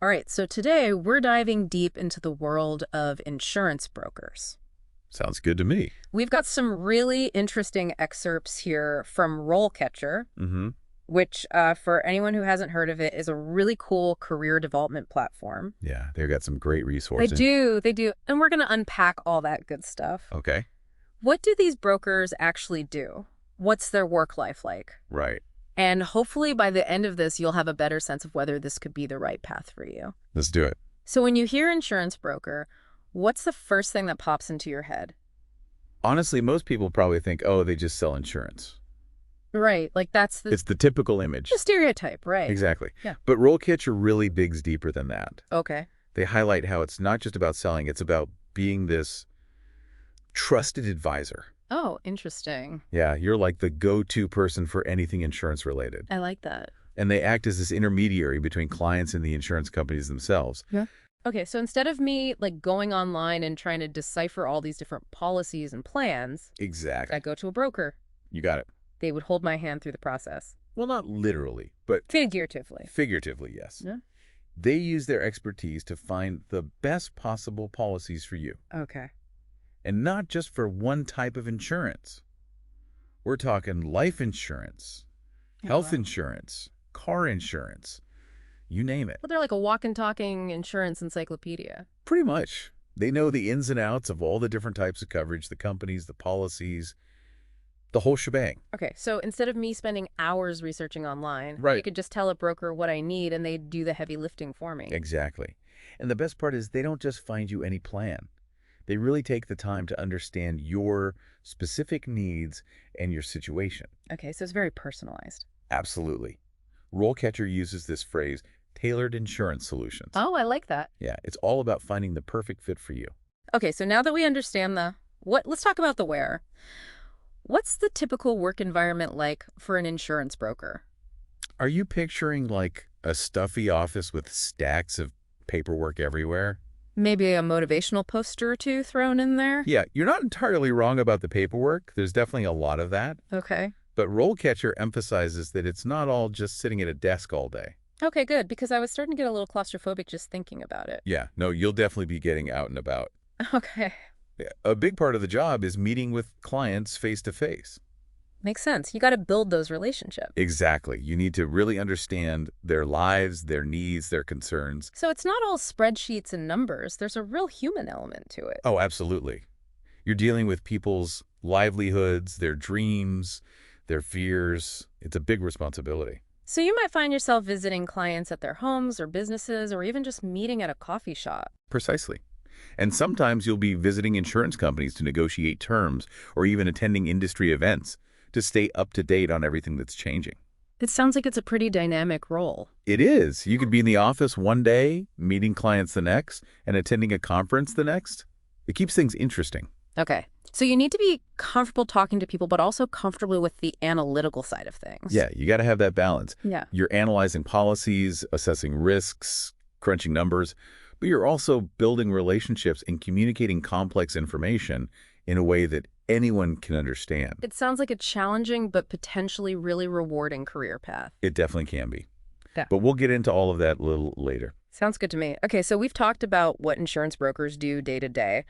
All right, so today we're diving deep into the world of insurance brokers. Sounds good to me. We've got some really interesting excerpts here from RoleCatcher, Mm-hmm. which, for anyone who hasn't heard of it, is a really cool career development platform. Yeah, they've got some great They resources. do, they do. And we're going to unpack all that good stuff. Okay. What do these brokers actually do? What's their work life like? Right. And hopefully by the end of this, you'll have a better sense of whether this could be the right path for you. Let's do it. So when you hear insurance broker, what's the first thing that pops into your head? Honestly, most people probably think, oh, they just sell insurance. Right, like that's It's the typical image. the stereotype, right? Exactly. Yeah. But RoleCatcher really digs deeper than that. Okay. They highlight how it's not just about selling, it's about being this trusted advisor. Oh, interesting. Yeah, you're like the go-to person for anything insurance related. I like that. And they act as this intermediary between clients and the insurance companies themselves. Yeah. Okay, so instead of me like going online and trying to decipher all these different policies and plans, Exactly. I go to a broker. You got it. They would hold my hand through the process. Well, not literally, but Figuratively. figuratively, yes. Yeah. They use their expertise to find the best possible policies for you, Okay. and not just for one type of insurance. We're talking life insurance, Oh, health wow. insurance, car insurance, you name it. Well, they're like a walking, talking insurance encyclopedia. Pretty much. They know the ins and outs of all the different types of coverage, the companies, the policies, the whole shebang. Okay, so instead of me spending hours researching online, Right. you could just tell a broker what I need and they do the heavy lifting for me. Exactly. And the best part is they don't just find you any plan. They really take the time to understand your specific needs and your situation. Okay, so it's very personalized. Absolutely. RoleCatcher uses this phrase, tailored insurance solutions. Oh, I like that. Yeah, it's all about finding the perfect fit for you. Okay, so now that we understand let's talk about the where. What's the typical work environment like for an insurance broker? Are you picturing like a stuffy office with stacks of paperwork everywhere? Maybe a motivational poster or two thrown in there? Yeah, you're not entirely wrong about the paperwork. There's definitely a lot of that. Okay. But RoleCatcher emphasizes that it's not all just sitting at a desk all day. Okay, good, because I was starting to get a little claustrophobic just thinking about it. Yeah, no, you'll definitely be getting out and about. Okay. Yeah, a big part of the job is meeting with clients face to face. Makes sense. You got to build those relationships. Exactly. You need to really understand their lives, their needs, their concerns. So it's not all spreadsheets and numbers. There's a real human element to it. Oh, absolutely. You're dealing with people's livelihoods, their dreams, their fears. It's a big responsibility. So you might find yourself visiting clients at their homes or businesses or even just meeting at a coffee shop. Precisely. And sometimes you'll be visiting insurance companies to negotiate terms or even attending industry events to stay up to date on everything that's changing. It sounds like it's a pretty dynamic role. It is. You could be in the office one day, meeting clients the next, and attending a conference the next. It keeps things interesting. Okay. So you need to be comfortable talking to people, but also comfortable with the analytical side of things. Yeah, you got to have that balance. Yeah. You're analyzing policies, assessing risks, crunching numbers, but you're also building relationships and communicating complex information in a way that anyone can understand. It sounds like a challenging but potentially really rewarding career path. It definitely can be. Yeah. But we'll get into all of that a little later. Sounds good to me. Okay, so we've talked about what insurance brokers do day to day.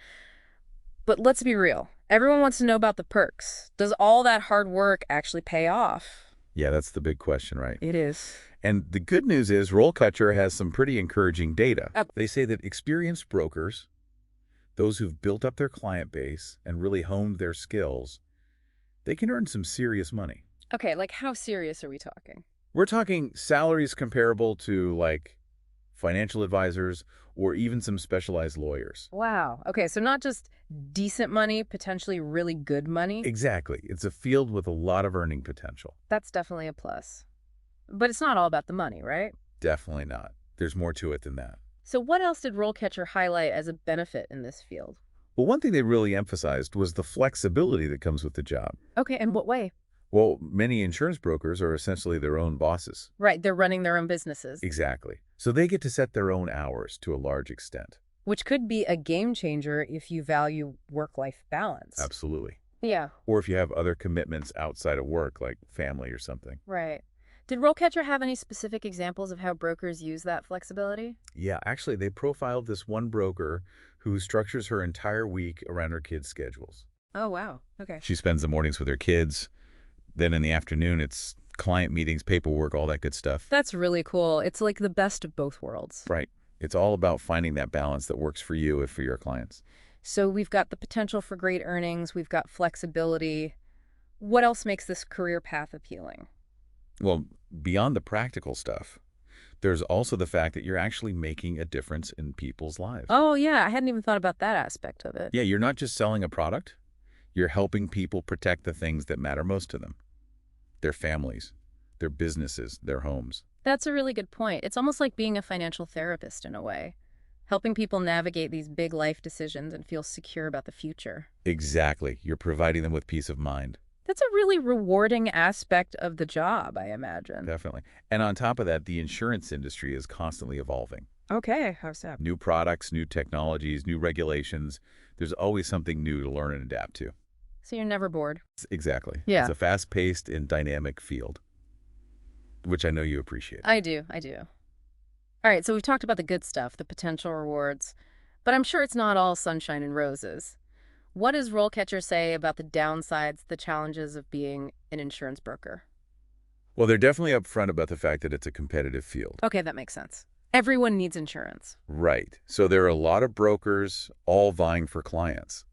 But let's be real. Everyone wants to know about the perks. Does all that hard work actually pay off? Yeah, that's the big question, right? It is. And the good news is RoleCatcher has some pretty encouraging data. They say that experienced brokers, those who've built up their client base and really honed their skills, they can earn some serious money. Okay, like how serious are we talking? We're talking salaries comparable to like financial advisors or even some specialized lawyers. Wow. Okay, so not just decent money, potentially really good money. Exactly. It's a field with a lot of earning potential. That's definitely a plus. But it's not all about the money, right? Definitely not. There's more to it than that. So what else did RoleCatcher highlight as a benefit in this field? Well, one thing they really emphasized was the flexibility that comes with the job. Okay, in what way? Well, many insurance brokers are essentially their own bosses. Right, they're running their own businesses. Exactly. So they get to set their own hours to a large extent. Which could be a game changer if you value work-life balance. Absolutely. Yeah, Or if you have other commitments outside of work, like family or something. right. Did RoleCatcher have any specific examples of how brokers use that flexibility? Yeah, actually, they profiled this one broker who structures her entire week around her kids' schedules. Oh, wow. Okay. She spends the mornings with her kids. Then in the afternoon, it's client meetings, paperwork, all that good stuff. That's really cool. It's like the best of both worlds. Right. It's all about finding that balance that works for you and for your clients. So we've got the potential for great earnings, we've got flexibility. What else makes this career path appealing? Well, beyond the practical stuff, there's also the fact that you're actually making a difference in people's lives. Oh, yeah, I hadn't even thought about that aspect of it. Yeah, you're not just selling a product. You're helping people protect the things that matter most to them. Their families, their businesses, their homes. That's a really good point. It's almost like being a financial therapist in a way, helping people navigate these big life decisions and feel secure about the future. Exactly. You're providing them with peace of mind. That's a really rewarding aspect of the job, I imagine. Definitely. And on top of that, the insurance industry is constantly evolving. Okay, how's that? New products, new technologies, new regulations. There's always something new to learn and adapt to. So you're never bored. Exactly. Yeah. It's a fast-paced and dynamic field, which I know you appreciate. I do. All right, so we've talked about the good stuff, the potential rewards, but I'm sure it's not all sunshine and roses. What does RoleCatcher say about the downsides, the challenges of being an insurance broker? Well, they're definitely upfront about the fact that it's a competitive field. Okay, that makes sense. Everyone needs insurance. Right. So there are a lot of brokers all vying for clients.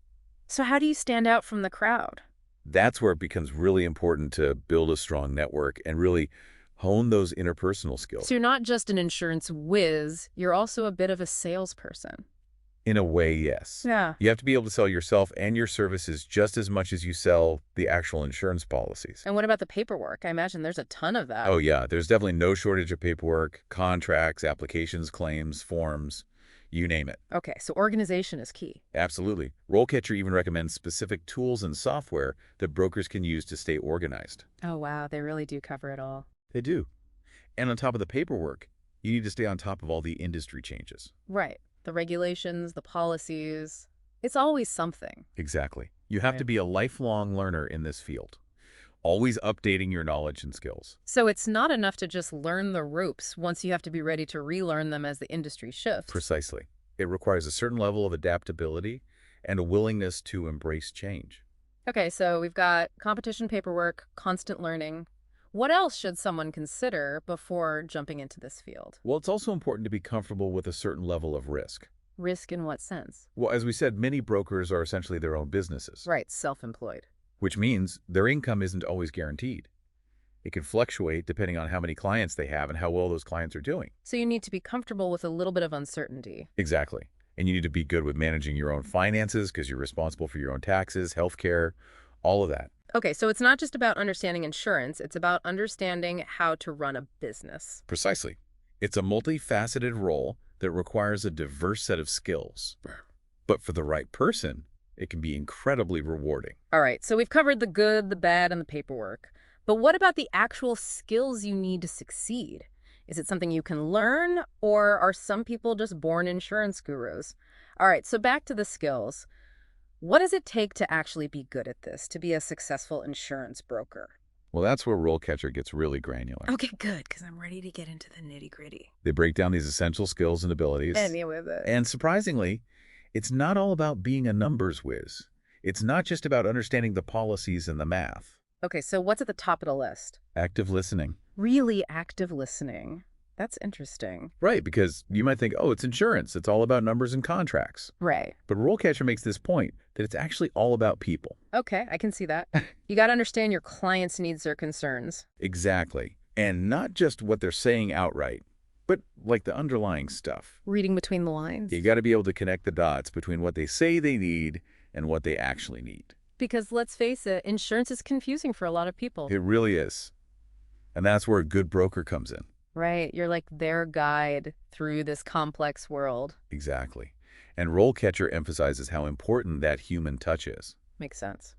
So how do you stand out from the crowd? That's where it becomes really important to build a strong network and really hone those interpersonal skills. So you're not just an insurance whiz, you're also a bit of a salesperson. In a way, yes. Yeah. You have to be able to sell yourself and your services just as much as you sell the actual insurance policies. And what about the paperwork? I imagine there's a ton of that. Oh, yeah. There's definitely no shortage of paperwork, contracts, applications, claims, forms, you name it. Okay, so organization is key. Absolutely. RoleCatcher even recommends specific tools and software that brokers can use to stay organized. Oh, wow, they really do cover it all. They do. And on top of the paperwork, you need to stay on top of all the industry changes. Right. The regulations, the policies. It's always something. Exactly. You have to be a lifelong learner in this field, always updating your knowledge and skills. So it's not enough to just learn the ropes once you have to be ready to relearn them as the industry shifts. Precisely. It requires a certain level of adaptability and a willingness to embrace change. Okay, so we've got competition paperwork, constant learning. What else should someone consider before jumping into this field? Well, it's also important to be comfortable with a certain level of risk. Risk in what sense? Well, as we said, many brokers are essentially their own businesses. Right, self-employed. Which means their income isn't always guaranteed. It can fluctuate depending on how many clients they have and how well those clients are doing. So you need to be comfortable with a little bit of uncertainty. Exactly. And you need to be good with managing your own finances because you're responsible for your own taxes, healthcare, all of that. Okay, so it's not just about understanding insurance, it's about understanding how to run a business. Precisely. It's a multifaceted role that requires a diverse set of skills. But for the right person, it can be incredibly rewarding. All right, so we've covered the good, the bad, and the paperwork. But what about the actual skills you need to succeed? Is it something you can learn, or are some people just born insurance gurus? All right, so back to the skills. What does it take to actually be good at this, to be a successful insurance broker? Well, that's where RoleCatcher gets really granular. Okay, good, because I'm ready to get into the nitty-gritty. They break down these essential skills and abilities. With it. And surprisingly, it's not all about being a numbers whiz. It's not just about understanding the policies and the math. Okay, so what's at the top of the list? Active listening. Really active listening. That's interesting. Right, because you might think, oh, it's insurance. It's all about numbers and contracts. Right. But RoleCatcher makes this point that it's actually all about people. Okay, I can see that. You got to understand your client's needs or concerns. Exactly. And not just what they're saying outright, but like the underlying stuff. Reading between the lines. You got to be able to connect the dots between what they say they need and what they actually need. Because let's face it, insurance is confusing for a lot of people. It really is. And that's where a good broker comes in. Right. You're like their guide through this complex world. Exactly. And RoleCatcher emphasizes how important that human touch is. Makes sense.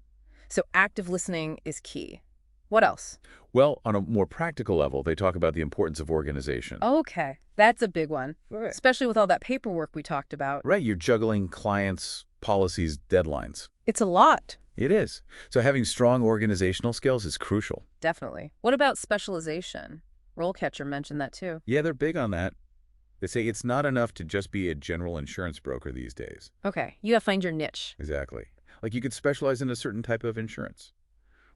So active listening is key. What else? Well, on a more practical level, they talk about the importance of organization. Okay. That's a big one. Right. Especially with all that paperwork we talked about. Right. You're juggling clients, policies, deadlines. It's a lot. It is. So having strong organizational skills is crucial. Definitely. What about specialization? RoleCatcher mentioned that too. Yeah, they're big on that. They say it's not enough to just be a general insurance broker these days. Okay, you gotta find your niche. Exactly. Like you could specialize in a certain type of insurance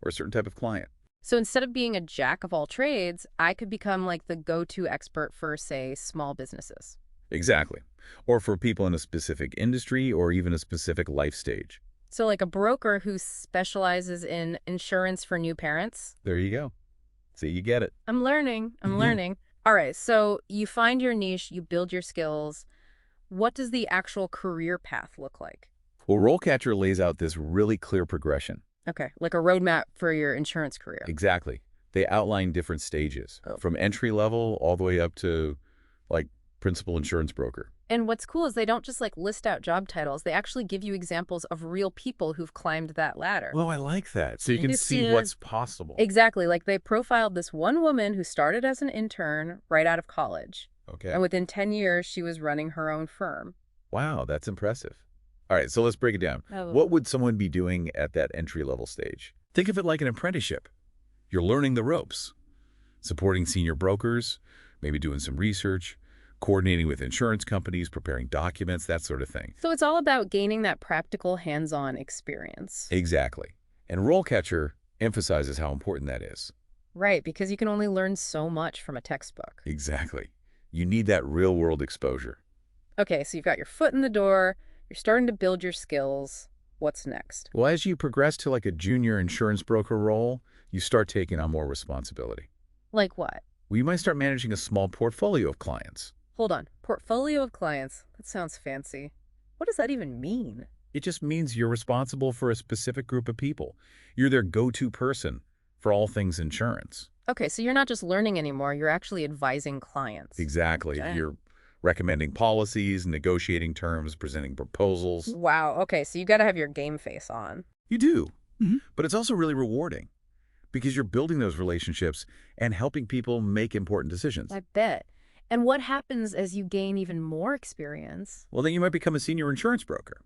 or a certain type of client. So instead of being a jack of all trades, I could become like the go-to expert for, say, small businesses. Exactly. Or for people in a specific industry or even a specific life stage. So like a broker who specializes in insurance for new parents. There you go. See, you get it. I'm learning. I'm Yeah. learning. All right, so you find your niche, you build your skills. What does the actual career path look like? Well, RoleCatcher lays out this really clear progression. Okay, like a roadmap for your insurance career. Exactly. They outline different stages, Oh. from entry level all the way up to, like, principal insurance broker. And what's cool is they don't just like list out job titles. They actually give you examples of real people who've climbed that ladder. Well, I like that. So you can see Yeah. what's possible. Exactly. Like they profiled this one woman who started as an intern right out of college. Okay. And within 10 years, she was running her own firm. Wow, that's impressive. All right, so let's break it down. Oh. What would someone be doing at that entry-level stage? Think of it like an apprenticeship. You're learning the ropes, supporting senior brokers, maybe doing some research, coordinating with insurance companies, preparing documents, that sort of thing. So it's all about gaining that practical hands-on experience. Exactly. And RoleCatcher emphasizes how important that is. Right, because you can only learn so much from a textbook. Exactly. You need that real-world exposure. Okay, so you've got your foot in the door, you're starting to build your skills. What's next? Well, as you progress to like a junior insurance broker role, you start taking on more responsibility. Like what? Well, you might start managing a small portfolio of clients. Hold on. Portfolio of clients. That sounds fancy. What does that even mean? It just means you're responsible for a specific group of people. You're their go-to person for all things insurance. Okay, so you're not just learning anymore, you're actually advising clients. Exactly. Dang. You're recommending policies, negotiating terms, presenting proposals. Wow, okay, so you gotta have your game face on. You do. But it's also really rewarding because you're building those relationships and helping people make important decisions. I bet. And what happens as you gain even more experience? Well, then you might become a senior insurance broker.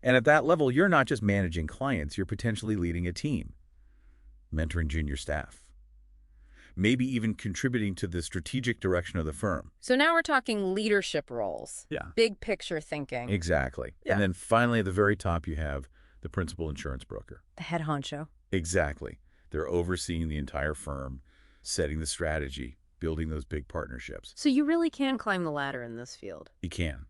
And at that level, you're not just managing clients, you're potentially leading a team, mentoring junior staff, maybe even contributing to the strategic direction of the firm. So now we're talking leadership roles. Yeah. Big picture thinking. Exactly. Yeah. And then finally, at the very top, you have the principal insurance broker. The head honcho. Exactly. They're overseeing the entire firm, setting the strategy, building those big partnerships. So you really can climb the ladder in this field. You can.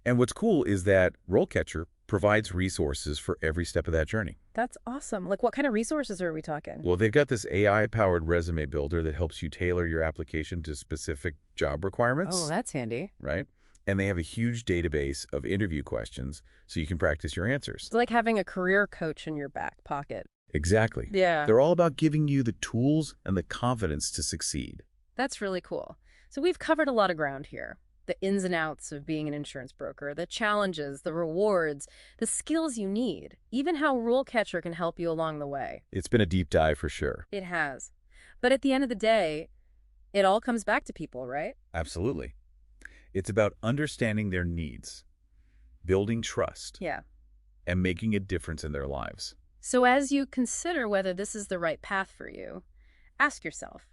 And what's cool is that RoleCatcher provides resources for every step of that journey. That's awesome. Like what kind of resources are we talking? Well, they've got this AI-powered resume builder that helps you tailor your application to specific job requirements. Oh, that's handy. Right? And they have a huge database of interview questions so you can practice your answers. It's like having a career coach in your back pocket. Exactly. Yeah. They're all about giving you the tools and the confidence to succeed. That's really cool. So we've covered a lot of ground here. The ins and outs of being an insurance broker, the challenges, the rewards, the skills you need, even how RoleCatcher can help you along the way. It's been a deep dive for sure. It has. But at the end of the day, it all comes back to people, right? Absolutely. It's about understanding their needs, building trust, Yeah. and making a difference in their lives. So as you consider whether this is the right path for you, ask yourself,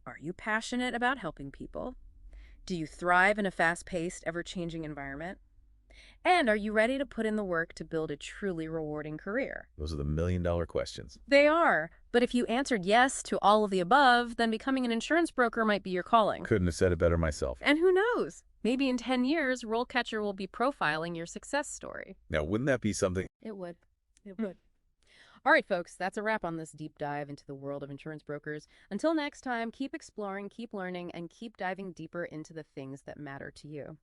are you passionate about helping people? Do you thrive in a fast-paced, ever-changing environment? And are you ready to put in the work to build a truly rewarding career? Those are the million-dollar questions. They are. But if you answered yes to all of the above, then becoming an insurance broker might be your calling. Couldn't have said it better myself. And who knows? Maybe in 10 years, RoleCatcher will be profiling your success story. Now, wouldn't that be something? It would. It would. All right, folks, that's a wrap on this deep dive into the world of insurance brokers. Until next time, keep exploring, keep learning, and keep diving deeper into the things that matter to you.